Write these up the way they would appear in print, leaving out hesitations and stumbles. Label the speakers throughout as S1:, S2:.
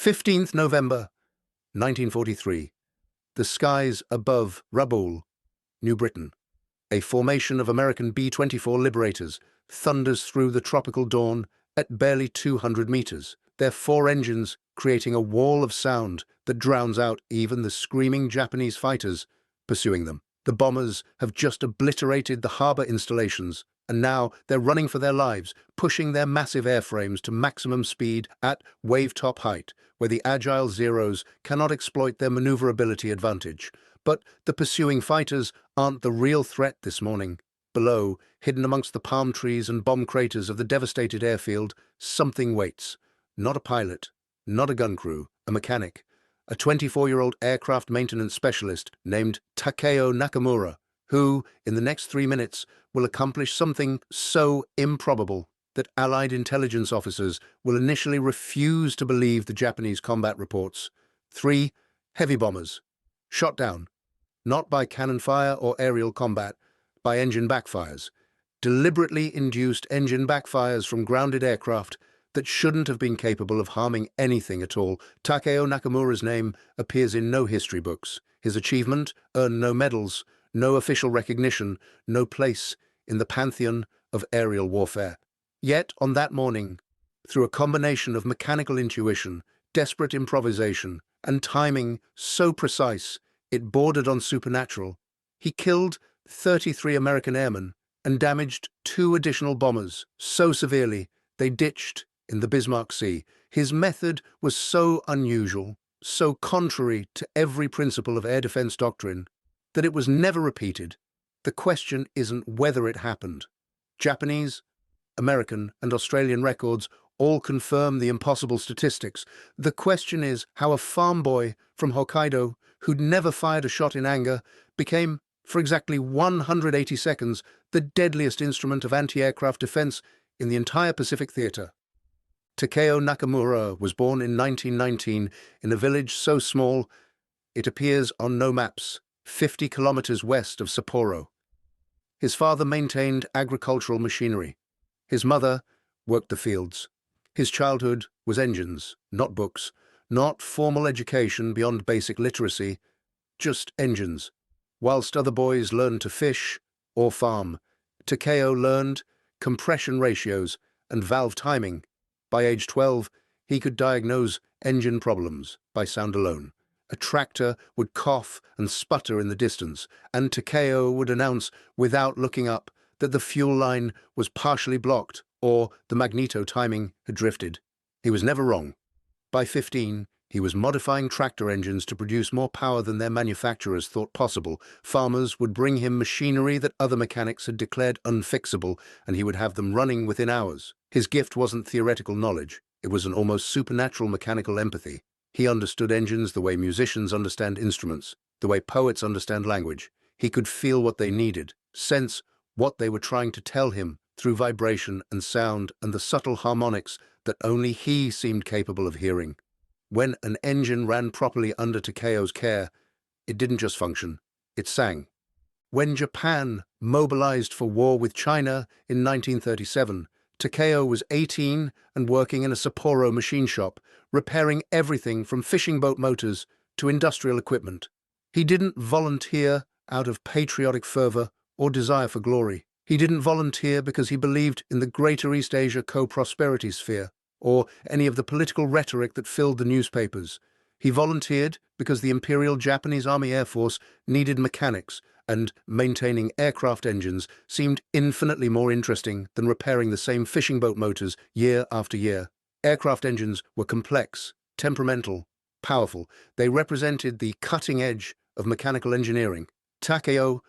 S1: 15th November, 1943. The skies above Rabaul, New Britain. A formation of American B-24 Liberators thunders through the tropical dawn at barely 200 meters, their 4 engines creating a wall of sound that drowns out even the screaming Japanese fighters pursuing them. The bombers have just obliterated the harbor installations, and now they're running for their lives, pushing their massive airframes to maximum speed at wave-top height, where the agile Zeros cannot exploit their maneuverability advantage. But the pursuing fighters aren't the real threat this morning. Below, hidden amongst the palm trees and bomb craters of the devastated airfield, something waits. Not a pilot, not a gun crew, a mechanic. A 24-year-old aircraft maintenance specialist named Takeo Nakamura, who, in the next 3 minutes, will accomplish something so improbable that Allied intelligence officers will initially refuse to believe the Japanese combat reports. 3 heavy bombers, shot down, not by cannon fire or aerial combat, by engine backfires, deliberately induced engine backfires from grounded aircraft that shouldn't have been capable of harming anything at all. Takeo Nakamura's name appears in no history books. His achievement earned no medals, no official recognition, no place in the pantheon of aerial warfare. Yet, on that morning, through a combination of mechanical intuition, desperate improvisation, and timing so precise it bordered on supernatural, he killed 33 American airmen and damaged 2 additional bombers so severely they ditched in the Bismarck Sea. His method was so unusual, so contrary to every principle of air defense doctrine, that it was never repeated. The question isn't whether it happened. Japanese, American, and Australian records all confirm the impossible statistics. The question is how a farm boy from Hokkaido, who'd never fired a shot in anger, became, for exactly 180 seconds, the deadliest instrument of anti-aircraft defense in the entire Pacific theater. Takeo Nakamura was born in 1919 in a village so small it appears on no maps, 50 kilometers west of Sapporo. His father maintained agricultural machinery. His mother worked the fields. His childhood was engines, not books, not formal education beyond basic literacy, just engines. Whilst other boys learned to fish or farm, Takeo learned compression ratios and valve timing. By age 12, he could diagnose engine problems by sound alone. A tractor would cough and sputter in the distance, and Takeo would announce without looking up that the fuel line was partially blocked or the magneto timing had drifted. He was never wrong. By 15, he was modifying tractor engines to produce more power than their manufacturers thought possible. Farmers would bring him machinery that other mechanics had declared unfixable, and he would have them running within hours. His gift wasn't theoretical knowledge. It was an almost supernatural mechanical empathy. He understood engines the way musicians understand instruments, the way poets understand language. He could feel what they needed, sense what they were trying to tell him through vibration and sound and the subtle harmonics that only he seemed capable of hearing. When an engine ran properly under Takeo's care, it didn't just function, it sang. When Japan mobilized for war with China in 1937, Takeo was 18 and working in a Sapporo machine shop, repairing everything from fishing boat motors to industrial equipment. He didn't volunteer out of patriotic fervor or desire for glory. He didn't volunteer because he believed in the Greater East Asia co-prosperity sphere or any of the political rhetoric that filled the newspapers. He volunteered because the Imperial Japanese Army Air Force needed mechanics, and maintaining aircraft engines seemed infinitely more interesting than repairing the same fishing boat motors year after year. Aircraft engines were complex, temperamental, powerful. They represented the cutting edge of mechanical engineering. Takeo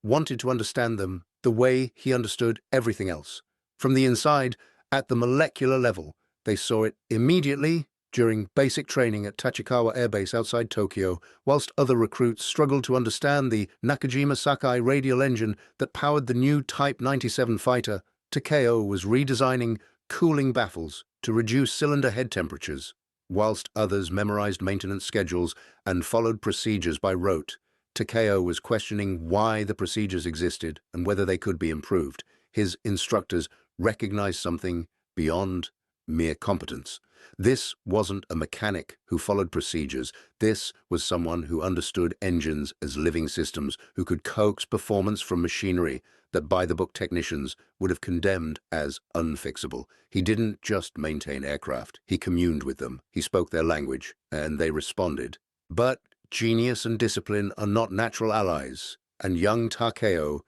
S1: wanted to understand them the way he understood everything else. From the inside, at the molecular level, they saw it immediately during basic training at Tachikawa Air Base outside Tokyo, whilst other recruits struggled to understand the Nakajima Sakai radial engine that powered the new Type 97 fighter. Takeo was redesigning cooling baffles to reduce cylinder head temperatures, whilst others memorized maintenance schedules and followed procedures by rote. Takeo was questioning why the procedures existed and whether they could be improved. His instructors recognized something beyond mere competence. This wasn't a mechanic who followed procedures. This was someone who understood engines as living systems, who could coax performance from machinery that by-the-book technicians would have condemned as unfixable. He didn't just maintain aircraft. He communed with them. He spoke their language, and they responded. But genius and discipline are not natural allies, and young Takeo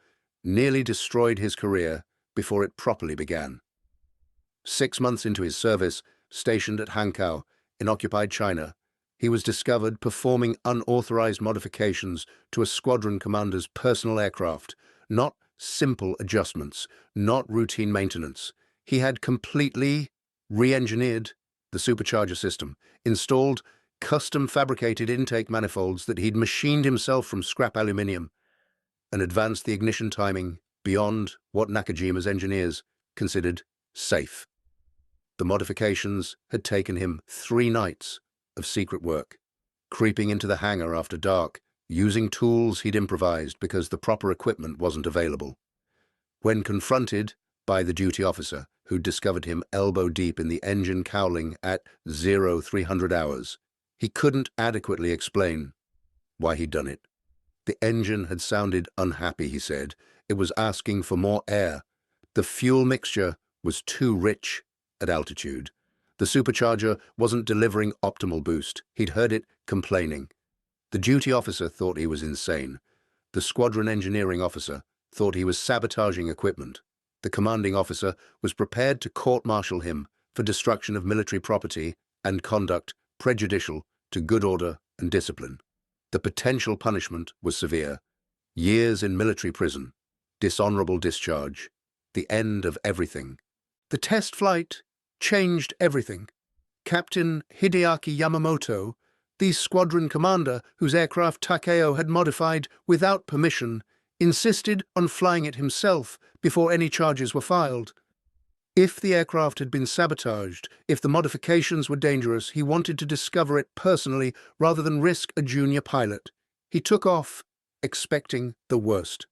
S1: nearly destroyed his career before it properly began. 6 months into his service, stationed at Hankow in occupied China, he was discovered performing unauthorized modifications to a squadron commander's personal aircraft, not simple adjustments, not routine maintenance. He had completely re-engineered the supercharger system, installed custom-fabricated intake manifolds that he'd machined himself from scrap aluminium, and advanced the ignition timing beyond what Nakajima's engineers considered safe. The modifications had taken him 3 nights of secret work, creeping into the hangar after dark, using tools he'd improvised because the proper equipment wasn't available. When confronted by the duty officer, who'd discovered him elbow-deep in the engine cowling at 0300 hours, he couldn't adequately explain why he'd done it. The engine had sounded unhappy, he said. It was asking for more air. The fuel mixture was too rich at altitude. The supercharger wasn't delivering optimal boost. He'd heard it complaining. The duty officer thought he was insane. The squadron engineering officer thought he was sabotaging equipment. The commanding officer was prepared to court-martial him for destruction of military property and conduct prejudicial to good order and discipline. The potential punishment was severe: years in military prison, dishonorable discharge, the end of everything. The test flight changed everything. Captain Hideaki Yamamoto, the squadron commander whose aircraft Takeo had modified without permission, insisted on flying it himself before any charges were filed. If the aircraft had been sabotaged, if the modifications were dangerous, he wanted to discover it personally rather than risk a junior pilot. He took off, expecting the worst.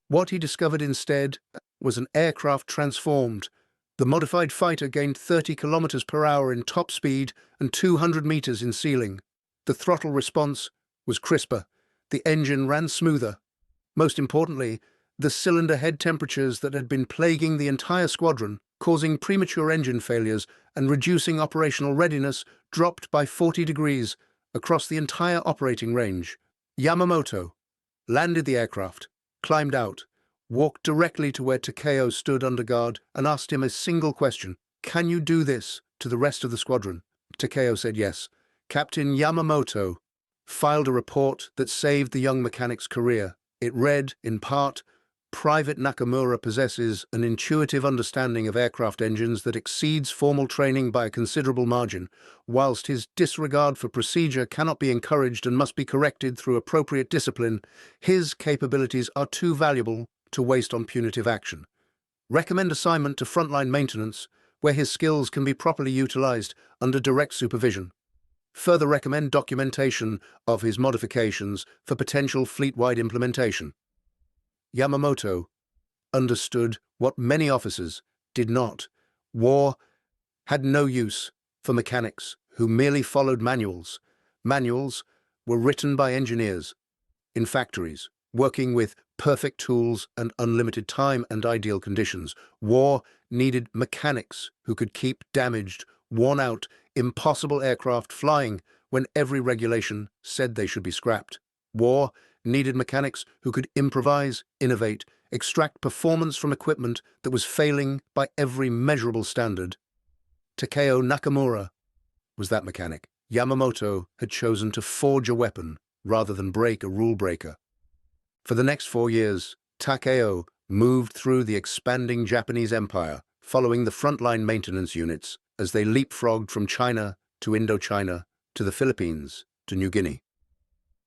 S1: What he discovered instead was an aircraft transformed. The modified fighter gained 30 kilometers per hour in top speed and 200 meters in ceiling. The throttle response was crisper. The engine ran smoother. Most importantly, the cylinder head temperatures that had been plaguing the entire squadron, causing premature engine failures and reducing operational readiness, dropped by 40 degrees across the entire operating range. Yamamoto landed the aircraft, climbed out, walked directly to where Takeo stood under guard, and asked him a single question: "Can you do this to the rest of the squadron?" Takeo said yes. Captain Yamamoto filed a report that saved the young mechanic's career. It read, in part, "Private Nakamura possesses an intuitive understanding of aircraft engines that exceeds formal training by a considerable margin. Whilst his disregard for procedure cannot be encouraged and must be corrected through appropriate discipline, his capabilities are too valuable to waste on punitive action. Recommend assignment to frontline maintenance, where his skills can be properly utilized under direct supervision. Further recommend documentation of his modifications for potential fleet-wide implementation." Yamamoto understood what many officers did not. War had no use for mechanics who merely followed manuals. Manuals were written by engineers in factories, working with perfect tools and unlimited time and ideal conditions. War needed mechanics who could keep damaged, worn-out, impossible aircraft flying when every regulation said they should be scrapped. War needed mechanics who could improvise, innovate, extract performance from equipment that was failing by every measurable standard. Takeo Nakamura was that mechanic. Yamamoto had chosen to forge a weapon rather than break a rule breaker. For the next 4 years, Takeo moved through the expanding Japanese empire, following the frontline maintenance units as they leapfrogged from China to Indochina to the Philippines to New Guinea.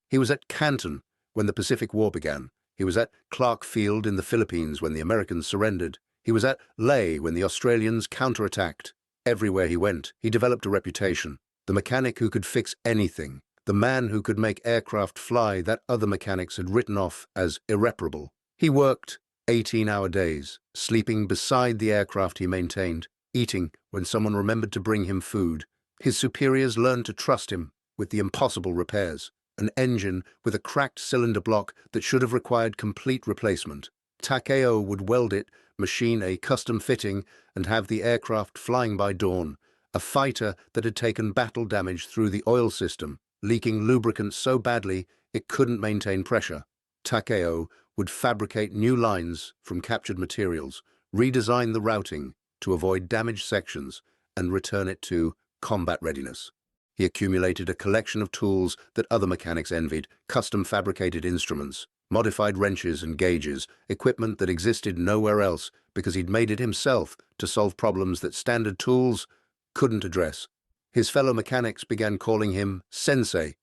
S1: He was at Canton when the Pacific War began. He was at Clark Field in the Philippines when the Americans surrendered. He was at Leh when the Australians counterattacked. Everywhere he went, he developed a reputation. The mechanic who could fix anything. The man who could make aircraft fly that other mechanics had written off as irreparable. He worked 18-hour days, sleeping beside the aircraft he maintained, eating when someone remembered to bring him food. His superiors learned to trust him with the impossible repairs. An engine with a cracked cylinder block that should have required complete replacement. Takeo would weld it, machine a custom fitting, and have the aircraft flying by dawn. A fighter that had taken battle damage through the oil system, leaking lubricant so badly it couldn't maintain pressure. Takeo would fabricate new lines from captured materials, redesign the routing to avoid damaged sections, and return it to combat readiness. He accumulated a collection of tools that other mechanics envied, custom-fabricated instruments, modified wrenches and gauges, equipment that existed nowhere else because he'd made it himself to solve problems that standard tools couldn't address. His fellow mechanics began calling him sensei,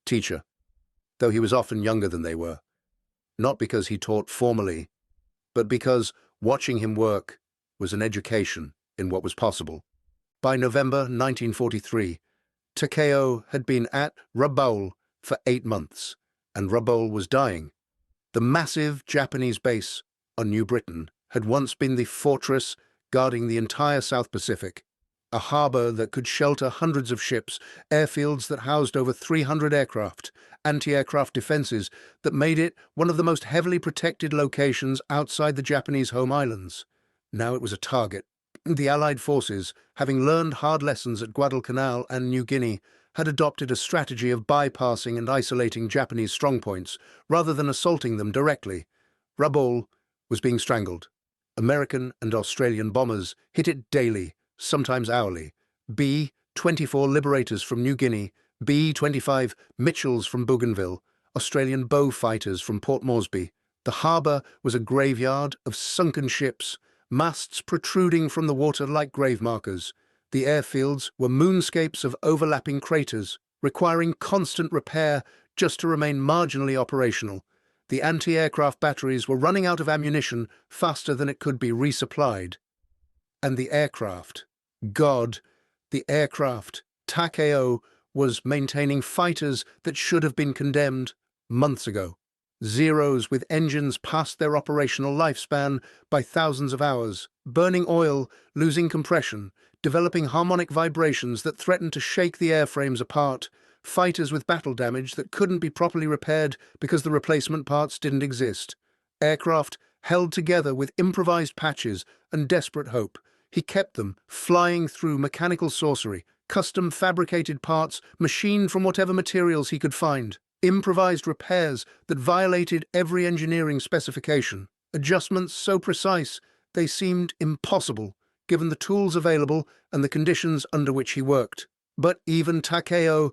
S1: teacher, though he was often younger than they were. Not because he taught formally, but because watching him work was an education in what was possible. By November 1943, Takeo had been at Rabaul for 8 months, and Rabaul was dying. The massive Japanese base on New Britain had once been the fortress guarding the entire South Pacific, a harbor that could shelter hundreds of ships, airfields that housed over 300 aircraft, anti-aircraft defenses that made it one of the most heavily protected locations outside the Japanese home islands. Now it was a target. The Allied forces, having learned hard lessons at Guadalcanal and New Guinea, had adopted a strategy of bypassing and isolating Japanese strongpoints rather than assaulting them directly. Rabaul was being strangled. American and Australian bombers hit it daily, sometimes hourly. B-24 Liberators from New Guinea, B-25 Mitchells from Bougainville, Australian bow fighters from Port Moresby. The harbour was a graveyard of sunken ships, masts protruding from the water like grave markers. The airfields were moonscapes of overlapping craters, requiring constant repair just to remain marginally operational. The anti-aircraft batteries were running out of ammunition faster than it could be resupplied. And the aircraft, God, the aircraft, Takeo was maintaining fighters that should have been condemned months ago. Zeros with engines past their operational lifespan by thousands of hours, burning oil, losing compression, developing harmonic vibrations that threatened to shake the airframes apart, fighters with battle damage that couldn't be properly repaired because the replacement parts didn't exist. Aircraft held together with improvised patches and desperate hope. He kept them flying through mechanical sorcery, custom fabricated parts machined from whatever materials he could find. Improvised repairs that violated every engineering specification, adjustments so precise they seemed impossible given the tools available and the conditions under which he worked. But even Takeo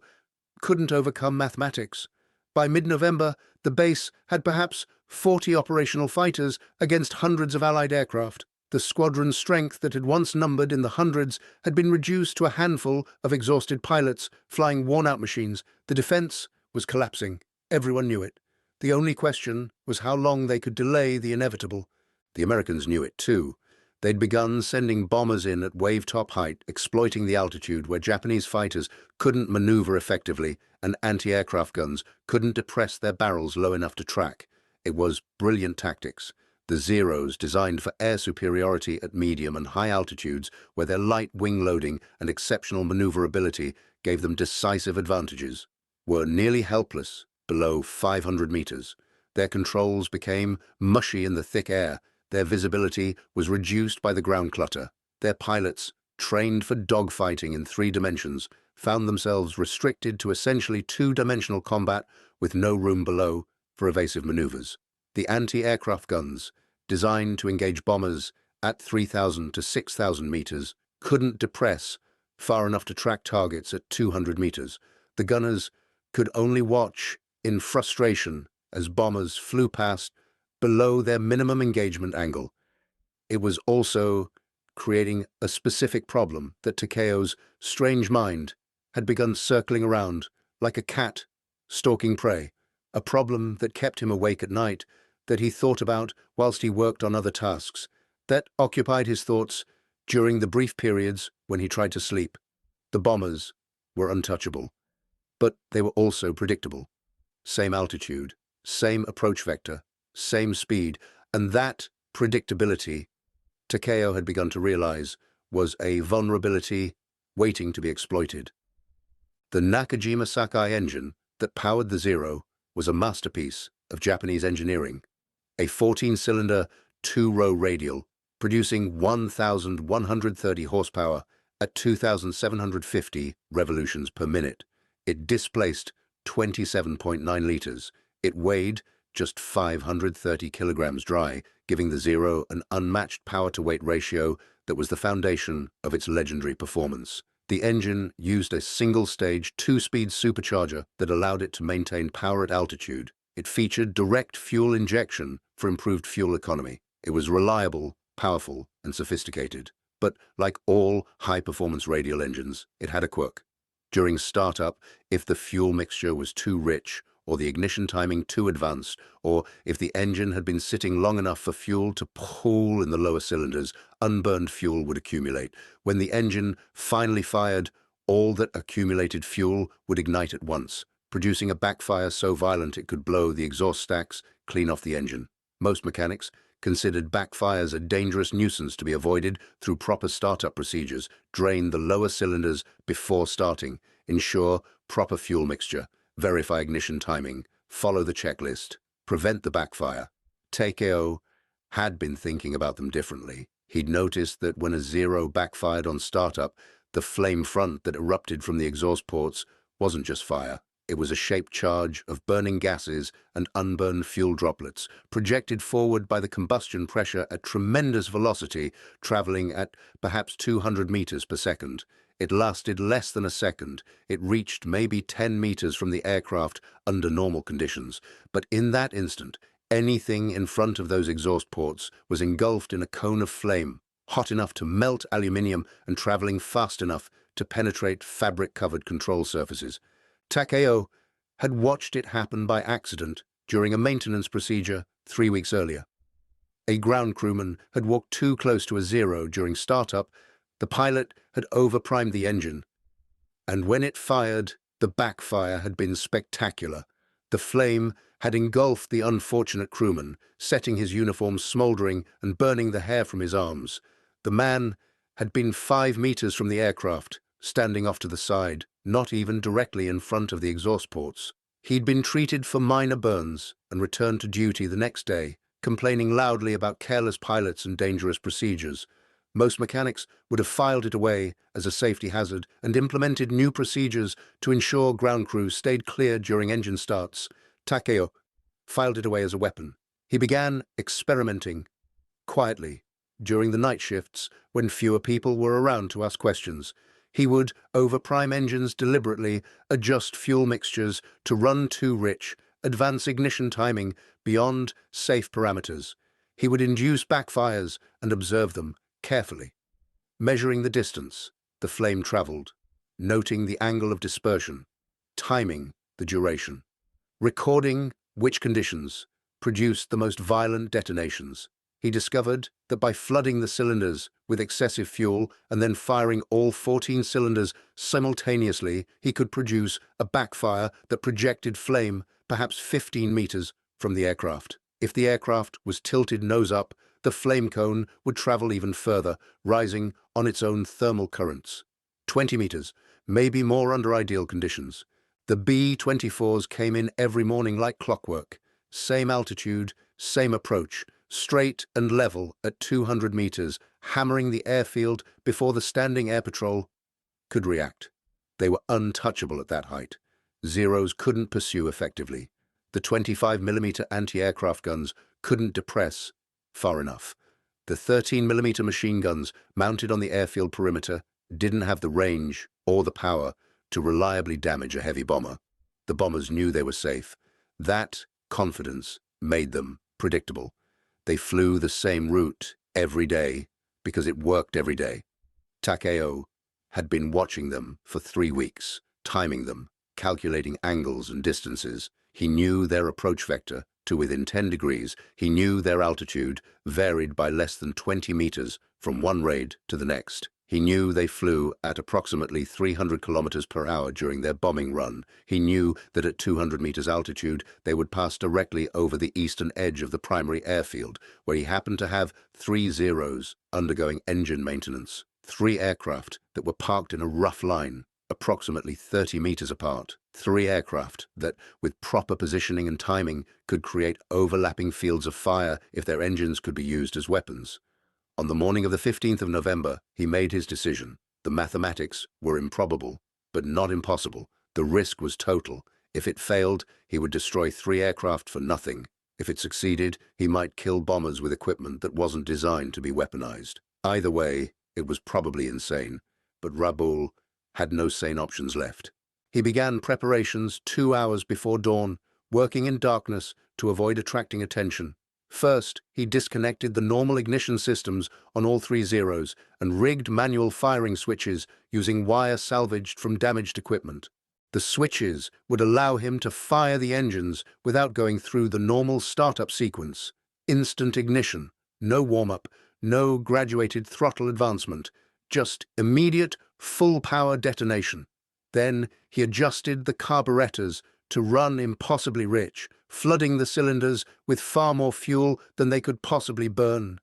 S1: couldn't overcome mathematics. By mid-November, the base had perhaps 40 operational fighters against hundreds of Allied aircraft. The squadron strength that had once numbered in the hundreds had been reduced to a handful of exhausted pilots flying worn-out machines. The defense was collapsing. Everyone knew it. The only question was how long they could delay the inevitable. The Americans knew it too. They'd begun sending bombers in at wave-top height, exploiting the altitude where Japanese fighters couldn't maneuver effectively and anti-aircraft guns couldn't depress their barrels low enough to track. It was brilliant tactics. The Zeros, designed for air superiority at medium and high altitudes, where their light wing loading and exceptional maneuverability gave them decisive advantages, were nearly helpless below 500 meters. Their controls became mushy in the thick air. Their visibility was reduced by the ground clutter. Their pilots, trained for dogfighting in 3 dimensions, found themselves restricted to essentially 2-dimensional combat with no room below for evasive maneuvers. The anti-aircraft guns, designed to engage bombers at 3,000 to 6,000 meters, couldn't depress far enough to track targets at 200 meters. The gunners could only watch in frustration as bombers flew past below their minimum engagement angle. It was also creating a specific problem that Takeo's strange mind had begun circling around like a cat stalking prey, a problem that kept him awake at night, that he thought about whilst he worked on other tasks, that occupied his thoughts during the brief periods when he tried to sleep. The bombers were untouchable, but they were also predictable. Same altitude, same approach vector, same speed, and that predictability, Takeo had begun to realize, was a vulnerability waiting to be exploited. The Nakajima Sakai engine that powered the Zero was a masterpiece of Japanese engineering, a 14-cylinder, 2-row radial, producing 1,130 horsepower at 2,750 revolutions per minute. It displaced 27.9 liters. It weighed just 530 kilograms dry, giving the Zero an unmatched power-to-weight ratio that was the foundation of its legendary performance. The engine used a single-stage, 2-speed supercharger that allowed it to maintain power at altitude. It featured direct fuel injection for improved fuel economy. It was reliable, powerful, and sophisticated. But like all high-performance radial engines, it had a quirk. During startup, if the fuel mixture was too rich, or the ignition timing too advanced, or if the engine had been sitting long enough for fuel to pool in the lower cylinders, unburned fuel would accumulate. When the engine finally fired, all that accumulated fuel would ignite at once, producing a backfire so violent it could blow the exhaust stacks clean off the engine. Most mechanics considered backfires a dangerous nuisance to be avoided through proper startup procedures. Drain the lower cylinders before starting, ensure proper fuel mixture, verify ignition timing, follow the checklist, prevent the backfire. Takeo had been thinking about them differently. He'd noticed that when a Zero backfired on startup, the flame front that erupted from the exhaust ports wasn't just fire. It was a shaped charge of burning gases and unburned fuel droplets, projected forward by the combustion pressure at tremendous velocity, traveling at perhaps 200 meters per second. It lasted less than a second. It reached maybe 10 meters from the aircraft under normal conditions. But in that instant, anything in front of those exhaust ports was engulfed in a cone of flame, hot enough to melt aluminium and traveling fast enough to penetrate fabric-covered control surfaces. Takeo had watched it happen by accident during a maintenance procedure 3 weeks earlier. A ground crewman had walked too close to a Zero during startup. The pilot had overprimed the engine, and when it fired, the backfire had been spectacular. The flame had engulfed the unfortunate crewman, setting his uniform smoldering and burning the hair from his arms. The man had been 5 meters from the aircraft, standing off to the side, not even directly in front of the exhaust ports. He'd been treated for minor burns and returned to duty the next day, complaining loudly about careless pilots and dangerous procedures. Most mechanics would have filed it away as a safety hazard and implemented new procedures to ensure ground crews stayed clear during engine starts. Takeo filed it away as a weapon. He began experimenting quietly during the night shifts when fewer people were around to ask questions. He would overprime engines deliberately, adjust fuel mixtures to run too rich, advance ignition timing beyond safe parameters. He would induce backfires and observe them carefully, measuring the distance the flame traveled, noting the angle of dispersion, timing the duration, recording which conditions produced the most violent detonations. He discovered that by flooding the cylinders with excessive fuel and then firing all 14 cylinders simultaneously, he could produce a backfire that projected flame perhaps 15 meters from the aircraft. If the aircraft was tilted nose up, the flame cone would travel even further, rising on its own thermal currents. 20 meters, maybe more under ideal conditions. The B-24s came in every morning like clockwork. Same altitude, same approach, straight and level at 200 meters, hammering the airfield before the standing air patrol could react. They were untouchable at that height. Zeros couldn't pursue effectively. The 25mm anti-aircraft guns couldn't depress far enough. The 13mm machine guns mounted on the airfield perimeter didn't have the range or the power to reliably damage a heavy bomber. The bombers knew they were safe. That confidence made them predictable. They flew the same route every day because it worked every day. Takeo had been watching them for 3 weeks, timing them, calculating angles and distances. He knew their approach vector to within 10 degrees. He knew their altitude varied by less than 20 meters from one raid to the next. He knew they flew at approximately 300 kilometers per hour during their bombing run. He knew that at 200 meters altitude, they would pass directly over the eastern edge of the primary airfield, where he happened to have 3 Zeros undergoing engine maintenance. 3 aircraft that were parked in a rough line, approximately 30 meters apart. 3 aircraft that, with proper positioning and timing, could create overlapping fields of fire if their engines could be used as weapons. On the morning of the 15th of November, he made his decision. The mathematics were improbable, but not impossible. The risk was total. If it failed, he would destroy 3 aircraft for nothing. If it succeeded, he might kill bombers with equipment that wasn't designed to be weaponized. Either way, it was probably insane, but Rabaul had no sane options left. He began preparations 2 hours before dawn, working in darkness to avoid attracting attention. First, he disconnected the normal ignition systems on all 3 Zeros and rigged manual firing switches using wire salvaged from damaged equipment. The switches would allow him to fire the engines without going through the normal startup sequence. Instant ignition, no warm-up, no graduated throttle advancement, just immediate, full-power detonation. Then he adjusted the carburetors to run impossibly rich, flooding the cylinders with far more fuel than they could possibly burn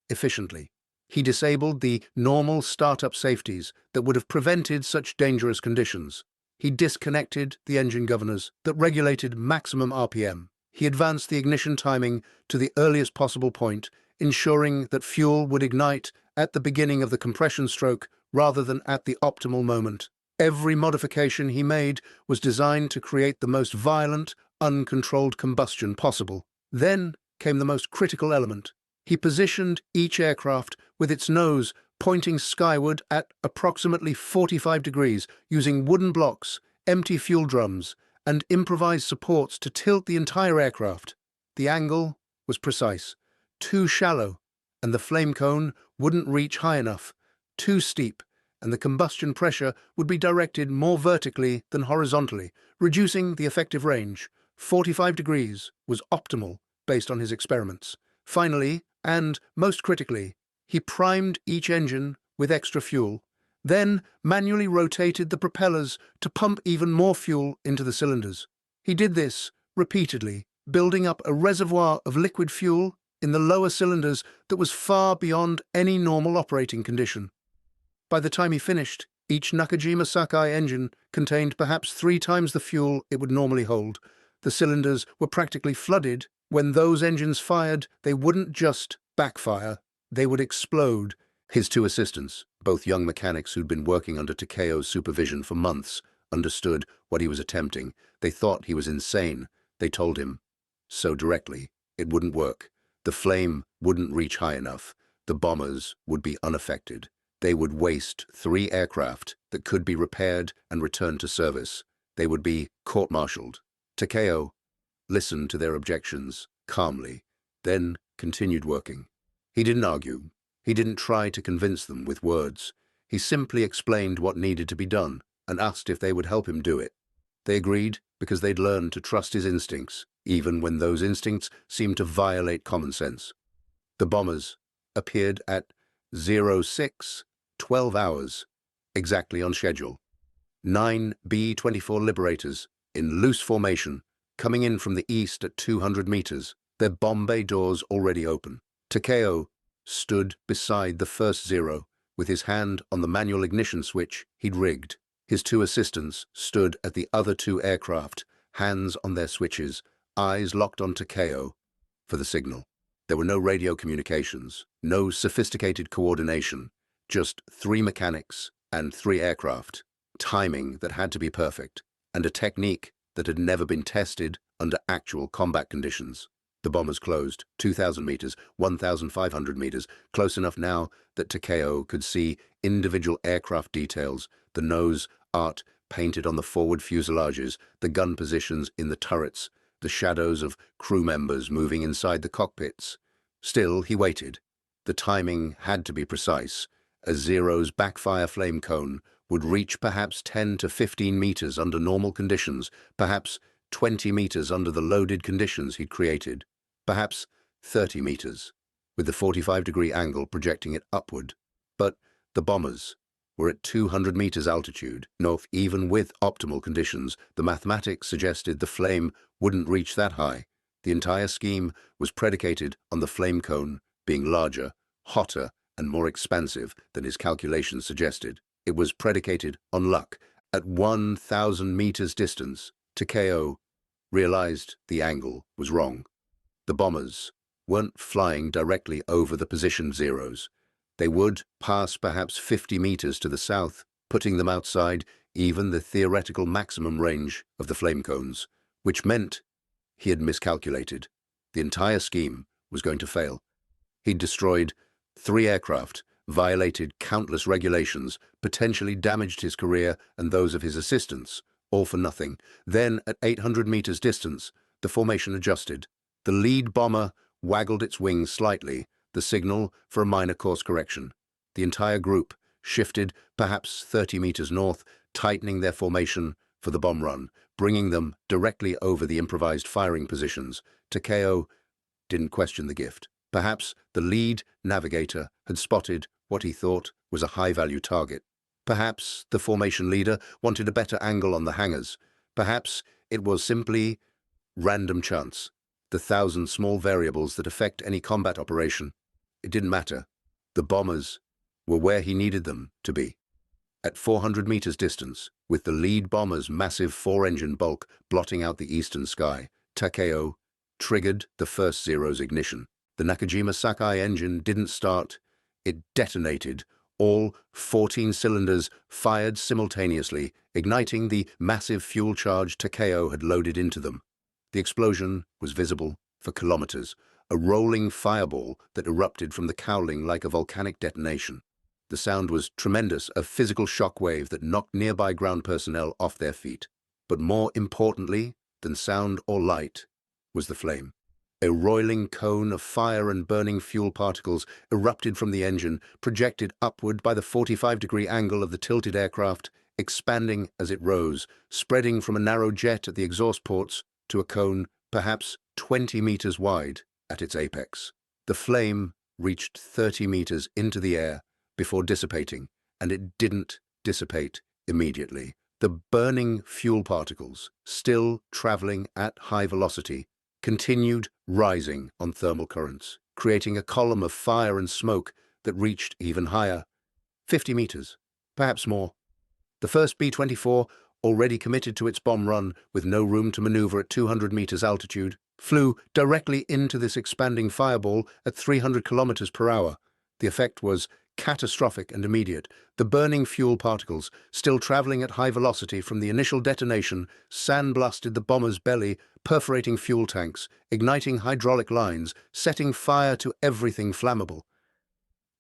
S1: efficiently. He disabled the normal startup safeties that would have prevented such dangerous conditions. He disconnected the engine governors that regulated maximum RPM. He advanced the ignition timing to the earliest possible point, ensuring that fuel would ignite at the beginning of the compression stroke rather than at the optimal moment. Every modification he made was designed to create the most violent, uncontrolled combustion possible. Then came the most critical element. He positioned each aircraft with its nose pointing skyward at approximately 45 degrees, using wooden blocks, empty fuel drums, and improvised supports to tilt the entire aircraft. The angle was precise, too shallow, and the flame cone wouldn't reach high enough, too steep, and the combustion pressure would be directed more vertically than horizontally, reducing the effective range. 45 degrees was optimal based on his experiments. Finally, and most critically, he primed each engine with extra fuel, then manually rotated the propellers to pump even more fuel into the cylinders. He did this repeatedly, building up a reservoir of liquid fuel in the lower cylinders that was far beyond any normal operating condition. By the time he finished, each Nakajima Sakai engine contained perhaps 3 times the fuel it would normally hold. The cylinders were practically flooded. When those engines fired, they wouldn't just backfire, they would explode. His 2 assistants, both young mechanics who'd been working under Takeo's supervision for months, understood what he was attempting. They thought he was insane. They told him so directly. It wouldn't work. The flame wouldn't reach high enough. The bombers would be unaffected. They would waste 3 aircraft that could be repaired and returned to service. They would be court-martialed. Takeo listened to their objections calmly, then continued working. He didn't argue. He didn't try to convince them with words. He simply explained what needed to be done and asked if they would help him do it. They agreed because they'd learned to trust his instincts, even when those instincts seemed to violate common sense. The bombers appeared at 06, 12 hours, exactly on schedule. 9 B-24 Liberators, in loose formation, coming in from the east at 200 meters, their bomb bay doors already open. Takeo stood beside the first Zero, with his hand on the manual ignition switch he'd rigged. His 2 assistants stood at the other 2 aircraft, hands on their switches, eyes locked on Takeo for the signal. There were no radio communications, no sophisticated coordination, just 3 mechanics and 3 aircraft, timing that had to be perfect, and a technique that had never been tested under actual combat conditions. The bombers closed, 2,000 meters, 1,500 meters, close enough now that Takeo could see individual aircraft details, the nose art painted on the forward fuselages, the gun positions in the turrets, the shadows of crew members moving inside the cockpits. Still, he waited. The timing had to be precise. A Zero's backfire flame cone would reach perhaps 10 to 15 meters under normal conditions, perhaps 20 meters under the loaded conditions he'd created, perhaps 30 meters, with the 45-degree angle projecting it upward. But the bombers were at 200 meters altitude. No, even with optimal conditions, the mathematics suggested the flame wouldn't reach that high. The entire scheme was predicated on the flame cone being larger, hotter, and more expansive than his calculations suggested. It was predicated on luck. At 1,000 meters distance, Takeo realized the angle was wrong. The bombers weren't flying directly over the position zeros. They would pass perhaps 50 meters to the south, putting them outside even the theoretical maximum range of the flame cones, which meant he had miscalculated. The entire scheme was going to fail. He'd destroyed 3 aircraft, violated countless regulations, potentially damaged his career and those of his assistants, all for nothing. Then, at 800 meters distance, the formation adjusted. The lead bomber waggled its wings slightly, the signal for a minor course correction. The entire group shifted perhaps 30 meters north, tightening their formation for the bomb run, bringing them directly over the improvised firing positions. Takeo didn't question the gift. Perhaps the lead navigator had spotted what he thought was a high-value target. Perhaps the formation leader wanted a better angle on the hangars. Perhaps it was simply random chance. The 1,000 small variables that affect any combat operation. It didn't matter. The bombers were where he needed them to be. At 400 meters distance, with the lead bomber's massive 4-engine bulk blotting out the eastern sky, Takeo triggered the first Zero's ignition. The Nakajima Sakai engine didn't start, it detonated. All 14 cylinders fired simultaneously, igniting the massive fuel charge Takeo had loaded into them. The explosion was visible for kilometers, a rolling fireball that erupted from the cowling like a volcanic detonation. The sound was tremendous, a physical shockwave that knocked nearby ground personnel off their feet. But more importantly than sound or light was the flame. A roiling cone of fire and burning fuel particles erupted from the engine, projected upward by the 45-degree angle of the tilted aircraft, expanding as it rose, spreading from a narrow jet at the exhaust ports to a cone perhaps 20 meters wide at its apex. The flame reached 30 meters into the air before dissipating, and it didn't dissipate immediately. The burning fuel particles, still traveling at high velocity, continued rising on thermal currents, creating a column of fire and smoke that reached even higher, 50 meters, perhaps more. The first B-24, already committed to its bomb run with no room to maneuver at 200 meters altitude, flew directly into this expanding fireball at 300 kilometers per hour. The effect was catastrophic and immediate. The burning fuel particles, still traveling at high velocity from the initial detonation, sandblasted the bomber's belly, perforating fuel tanks, igniting hydraulic lines, setting fire to everything flammable.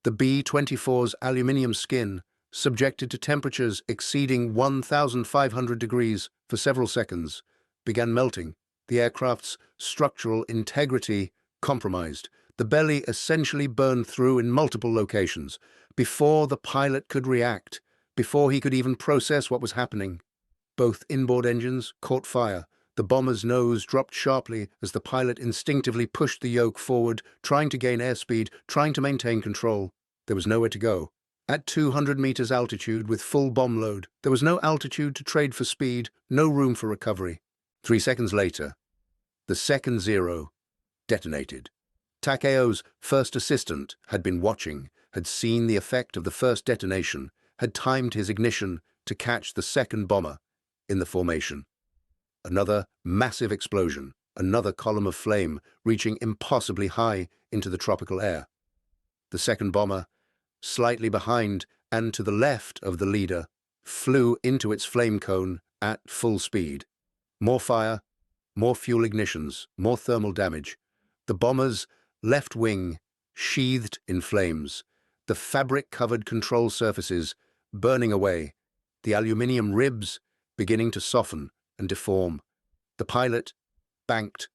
S1: The B-24's aluminium skin, subjected to temperatures exceeding 1,500 degrees for several seconds, began melting, the aircraft's structural integrity compromised. The belly essentially burned through in multiple locations. Before the pilot could react, before he could even process what was happening, both inboard engines caught fire. The bomber's nose dropped sharply as the pilot instinctively pushed the yoke forward, trying to gain airspeed, trying to maintain control. There was nowhere to go. At 200 meters altitude with full bomb load, there was no altitude to trade for speed, no room for recovery. 3 seconds later, the second Zero detonated. Takeo's first assistant had been watching, had seen the effect of the first detonation, had timed his ignition to catch the second bomber in the formation. Another massive explosion, another column of flame reaching impossibly high into the tropical air. The second bomber, slightly behind and to the left of the leader, flew into its flame cone at full speed. More fire, more fuel ignitions, more thermal damage. The bomber's left wing sheathed in flames, the fabric-covered control surfaces burning away, the aluminium ribs beginning to soften and deform. The pilot banked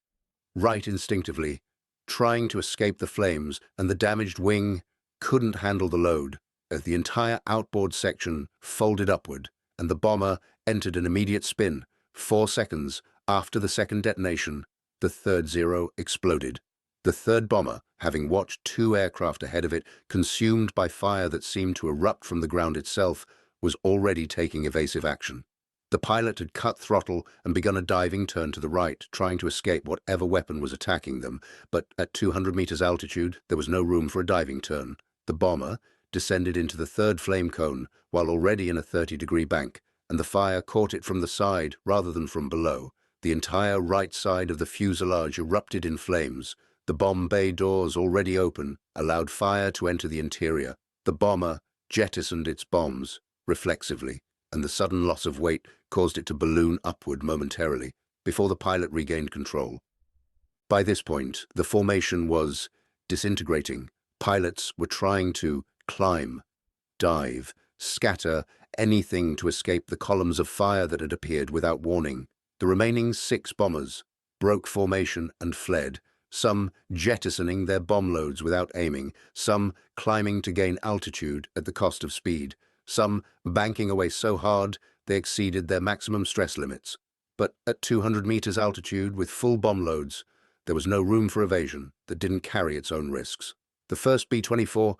S1: right instinctively, trying to escape the flames, and the damaged wing couldn't handle the load as the entire outboard section folded upward and the bomber entered an immediate spin. 4 seconds after the second detonation, the third Zero exploded. The third bomber, having watched 2 aircraft ahead of it, consumed by fire that seemed to erupt from the ground itself, was already taking evasive action. The pilot had cut throttle and begun a diving turn to the right, trying to escape whatever weapon was attacking them, but at 200 meters altitude, there was no room for a diving turn. The bomber descended into the third flame cone while already in a 30-degree bank, and the fire caught it from the side rather than from below. The entire right side of the fuselage erupted in flames. The bomb bay doors, already open, allowed fire to enter the interior. The bomber jettisoned its bombs reflexively, and the sudden loss of weight caused it to balloon upward momentarily before the pilot regained control. By this point, the formation was disintegrating. Pilots were trying to climb, dive, scatter, anything to escape the columns of fire that had appeared without warning. The remaining 6 bombers broke formation and fled, some jettisoning their bomb loads without aiming, some climbing to gain altitude at the cost of speed, some banking away so hard they exceeded their maximum stress limits. But at 200 meters altitude with full bomb loads, there was no room for evasion that didn't carry its own risks. The first B-24,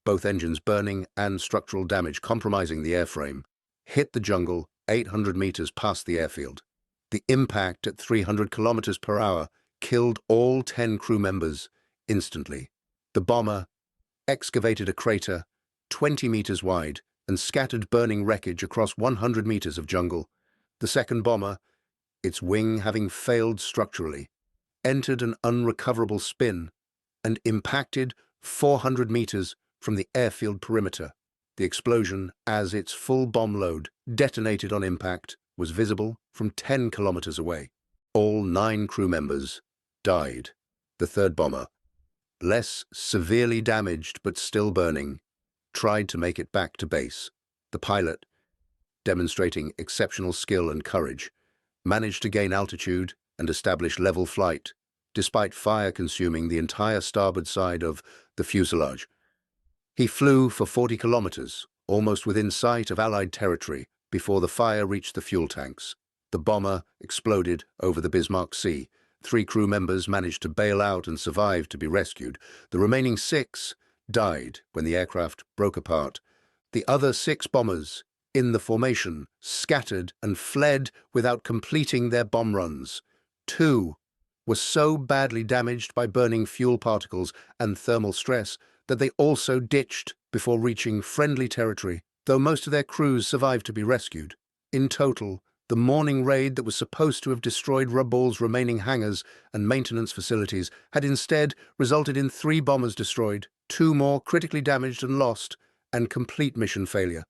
S1: both engines burning and structural damage compromising the airframe, hit the jungle 800 meters past the airfield. The impact at 300 kilometers per hour killed all 10 crew members instantly. The bomber excavated a crater 20 meters wide and scattered burning wreckage across 100 meters of jungle. The second bomber, its wing having failed structurally, entered an unrecoverable spin and impacted 400 meters from the airfield perimeter. The explosion, as its full bomb load detonated on impact, was visible from 10 kilometers away. All 9 crew members died. The third bomber, less severely damaged but still burning, tried to make it back to base. The pilot, demonstrating exceptional skill and courage, managed to gain altitude and establish level flight, despite fire consuming the entire starboard side of the fuselage. He flew for 40 kilometers, almost within sight of Allied territory, before the fire reached the fuel tanks. The bomber exploded over the Bismarck Sea. 3 crew members managed to bail out and survived to be rescued. The remaining 6 died when the aircraft broke apart. The other 6 bombers in the formation scattered and fled without completing their bomb runs. 2 were so badly damaged by burning fuel particles and thermal stress that they also ditched before reaching friendly territory, though most of their crews survived to be rescued. In total, the morning raid that was supposed to have destroyed Rabaul's remaining hangars and maintenance facilities had instead resulted in 3 bombers destroyed, 2 more critically damaged and lost, and complete mission failure.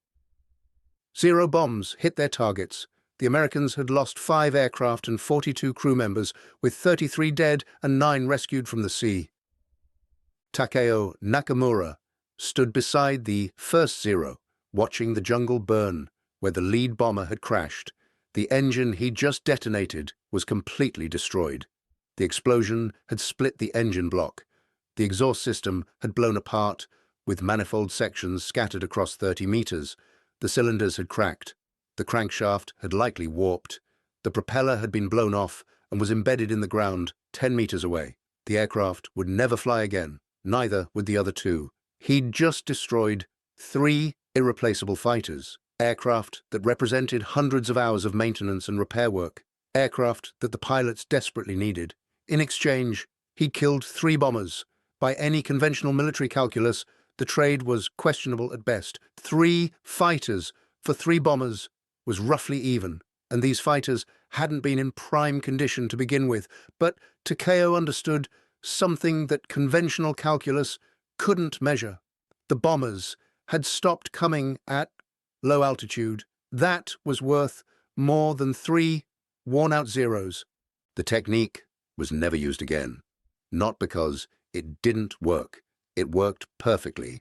S1: 0 bombs hit their targets. The Americans had lost 5 aircraft and 42 crew members, with 33 dead and 9 rescued from the sea. Takeo Nakamura stood beside the first 0, watching the jungle burn where the lead bomber had crashed. The engine he just detonated was completely destroyed. The explosion had split the engine block. The exhaust system had blown apart, with manifold sections scattered across 30 meters. The cylinders had cracked. The crankshaft had likely warped. The propeller had been blown off and was embedded in the ground 10 meters away. The aircraft would never fly again, neither would the other 2. He'd just destroyed 3 irreplaceable fighters, aircraft that represented hundreds of hours of maintenance and repair work, aircraft that the pilots desperately needed. In exchange, he'd killed 3 bombers. By any conventional military calculus, the trade was questionable at best. 3 fighters for 3 bombers was roughly even, and these fighters hadn't been in prime condition to begin with. But Takeo understood something that conventional calculus couldn't measure. The bombers had stopped coming at low altitude. That was worth more than 3 worn-out zeros. The technique was never used again. Not because it didn't work. It worked perfectly,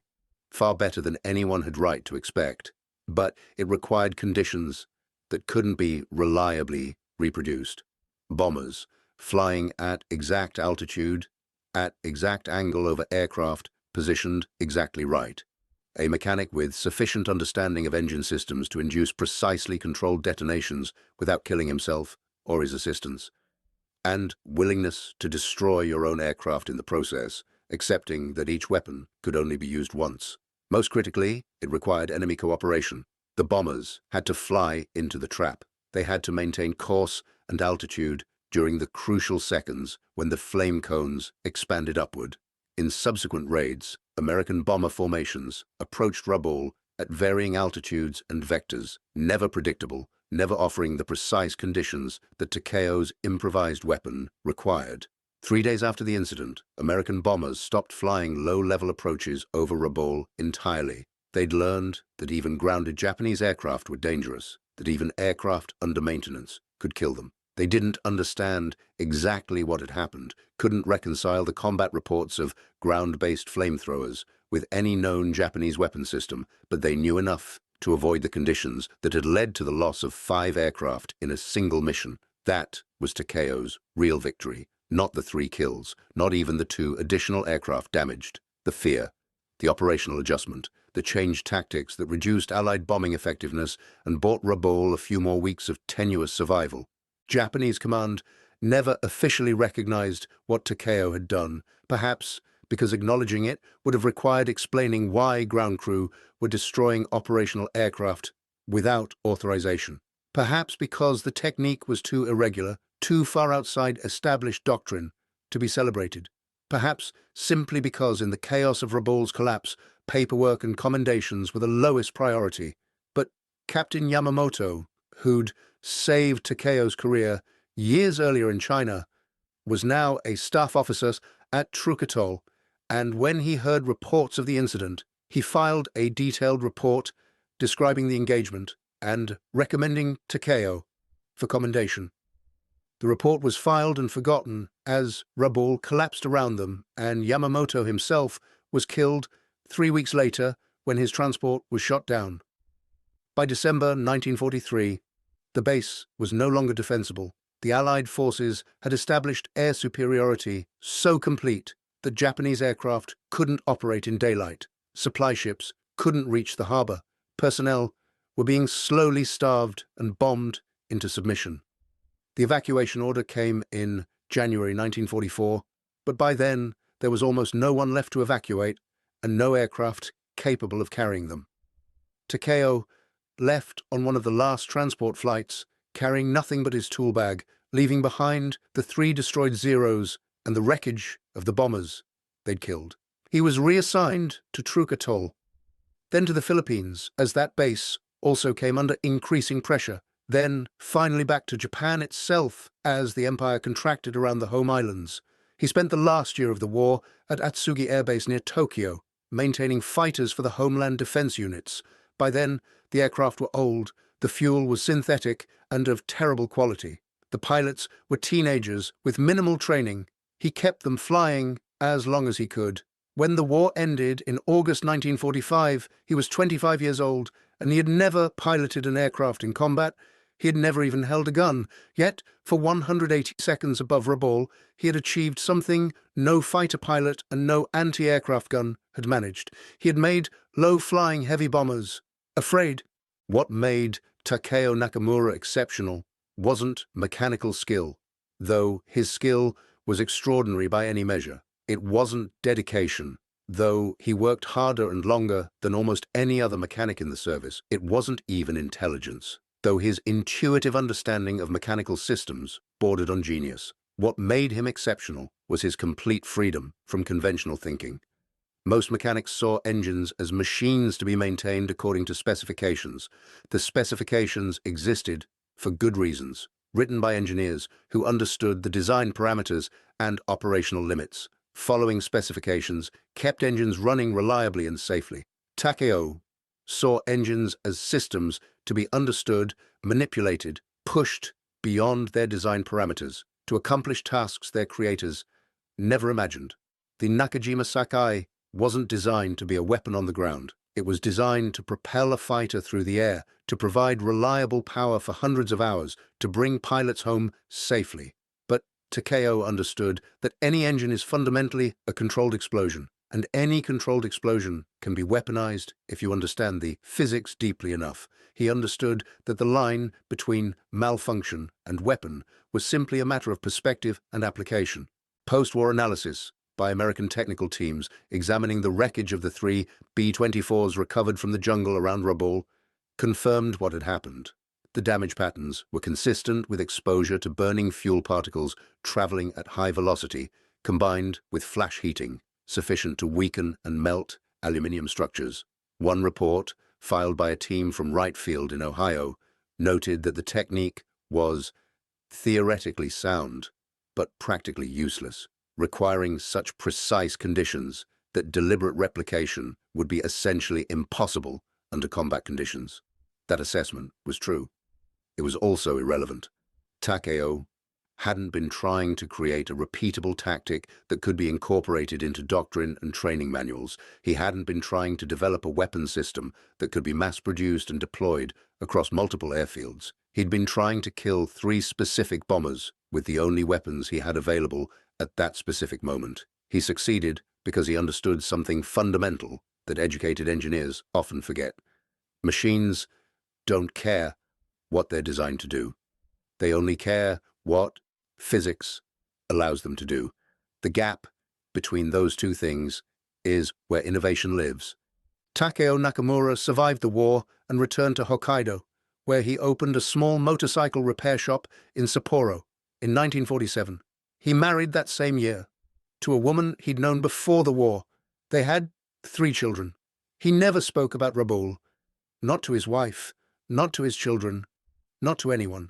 S1: far better than anyone had right to expect. But it required conditions that couldn't be reliably reproduced. Bombers flying at exact altitude, at exact angle over aircraft, positioned exactly right. A mechanic with sufficient understanding of engine systems to induce precisely controlled detonations without killing himself or his assistants. And willingness to destroy your own aircraft in the process, accepting that each weapon could only be used once. Most critically, it required enemy cooperation. The bombers had to fly into the trap. They had to maintain course and altitude during the crucial seconds when the flame cones expanded upward. In subsequent raids, American bomber formations approached Rabaul at varying altitudes and vectors, never predictable, never offering the precise conditions that Takeo's improvised weapon required. 3 days after the incident, American bombers stopped flying low-level approaches over Rabaul entirely. They'd learned that even grounded Japanese aircraft were dangerous, that even aircraft under maintenance could kill them. They didn't understand exactly what had happened, couldn't reconcile the combat reports of ground-based flamethrowers with any known Japanese weapon system, but they knew enough to avoid the conditions that had led to the loss of 5 aircraft in a single mission. That was Takeo's real victory, not the 3 kills, not even the 2 additional aircraft damaged. The fear, the operational adjustment, the changed tactics that reduced Allied bombing effectiveness and bought Rabaul a few more weeks of tenuous survival. Japanese command never officially recognized what Takeo had done, perhaps because acknowledging it would have required explaining why ground crew were destroying operational aircraft without authorization. Perhaps because the technique was too irregular, too far outside established doctrine to be celebrated. Perhaps simply because in the chaos of Rabaul's collapse, paperwork and commendations were the lowest priority. But Captain Yamamoto, who'd saved Takeo's career years earlier in China, was now a staff officer at TrickShot, and when he heard reports of the incident, he filed a detailed report describing the engagement and recommending Takeo for commendation. The report was filed and forgotten as Rabaul collapsed around them, and Yamamoto himself was killed 3 weeks later when his transport was shot down. By December 1943, the base was no longer defensible. The Allied forces had established air superiority so complete that Japanese aircraft couldn't operate in daylight. Supply ships couldn't reach the harbor. Personnel were being slowly starved and bombed into submission. The evacuation order came in January 1944, but by then there was almost no one left to evacuate and no aircraft capable of carrying them. Takeo left on one of the last transport flights, carrying nothing but his tool bag, leaving behind the 3 destroyed Zeros and the wreckage of the bombers they'd killed. He was reassigned to Truk Atoll, then to the Philippines, as that base also came under increasing pressure, then finally back to Japan itself as the empire contracted around the home islands. He spent the last year of the war at Atsugi Air Base near Tokyo, maintaining fighters for the Homeland Defense units. By then, the aircraft were old, the fuel was synthetic and of terrible quality. The pilots were teenagers with minimal training. He kept them flying as long as he could. When the war ended in August 1945, he was 25 years old, and he had never piloted an aircraft in combat. He had never even held a gun. Yet, for 180 seconds above Rabaul, he had achieved something no fighter pilot and no anti-aircraft gun had managed. He had made low-flying heavy bombers afraid. What made Takeo Nakamura exceptional wasn't mechanical skill, though his skill was extraordinary by any measure. It wasn't dedication, though he worked harder and longer than almost any other mechanic in the service. It wasn't even intelligence, though his intuitive understanding of mechanical systems bordered on genius. What made him exceptional was his complete freedom from conventional thinking. Most mechanics saw engines as machines to be maintained according to specifications. The specifications existed for good reasons, written by engineers who understood the design parameters and operational limits. Following specifications kept engines running reliably and safely. Takeo saw engines as systems to be understood, manipulated, pushed beyond their design parameters to accomplish tasks their creators never imagined. The Nakajima Sakai wasn't designed to be a weapon on the ground. It was designed to propel a fighter through the air, to provide reliable power for hundreds of hours, to bring pilots home safely. But Takeo understood that any engine is fundamentally a controlled explosion, and any controlled explosion can be weaponized if you understand the physics deeply enough. He understood that the line between malfunction and weapon was simply a matter of perspective and application. Post-war analysis by American technical teams examining the wreckage of the 3 B-24s recovered from the jungle around Rabaul confirmed what had happened. The damage patterns were consistent with exposure to burning fuel particles traveling at high velocity, combined with flash heating. sufficient to weaken and melt aluminium structures. One report, filed by a team from Wright Field in Ohio, noted that the technique was theoretically sound, but practically useless, requiring such precise conditions that deliberate replication would be essentially impossible under combat conditions. That assessment was true. It was also irrelevant. Takeo hadn't been trying to create a repeatable tactic that could be incorporated into doctrine and training manuals. He hadn't been trying to develop a weapon system that could be mass-produced and deployed across multiple airfields. He'd been trying to kill 3 specific bombers with the only weapons he had available at that specific moment. He succeeded because he understood something fundamental that educated engineers often forget. Machines don't care what they're designed to do. They only care what physics allows them to do. The gap between those two things is where innovation lives. Takeo Nakamura survived the war and returned to Hokkaido, where he opened a small motorcycle repair shop in Sapporo in 1947. He married that same year to a woman he'd known before the war. They had 3 children. He never spoke about Rabaul, not to his wife, not to his children, not to anyone.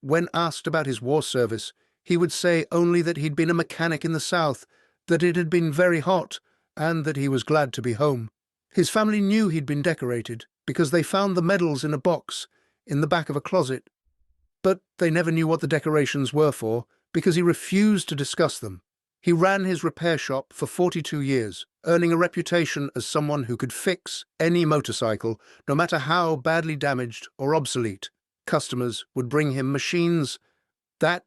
S1: When asked about his war service, he would say only that he'd been a mechanic in the South, that it had been very hot, and that he was glad to be home. His family knew he'd been decorated because they found the medals in a box in the back of a closet. But they never knew what the decorations were for because he refused to discuss them. He ran his repair shop for 42 years, earning a reputation as someone who could fix any motorcycle, no matter how badly damaged or obsolete. Customers would bring him machines that